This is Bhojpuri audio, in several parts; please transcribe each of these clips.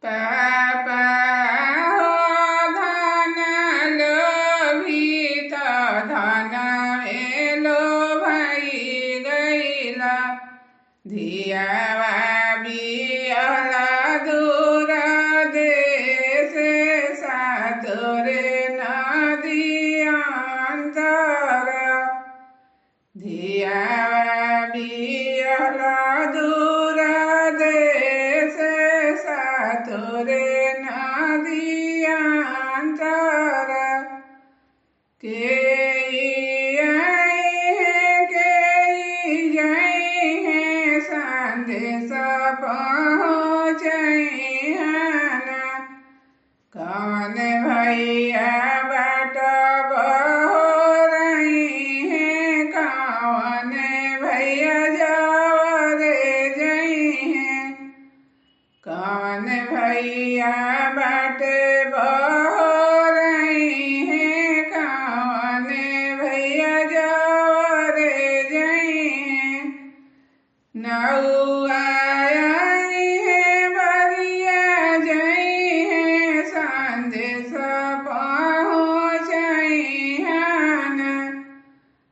पापा हो धन लोभित धन में लोभाई गईला धियावा बिहला दूर देश सातोरे नदी अंतर धियावा बिहला दूर देश सातोरे नदी अंतर के संदेश पहुँचैन कौन भैया बाट बहोरई है कौन भैया जवरे जई है कौन भैया बाट बहोरई है कौन भैया जवरे जई है नौआ आई है बरिया जई है संदेश पहुँचई हन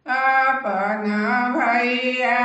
अपन भैया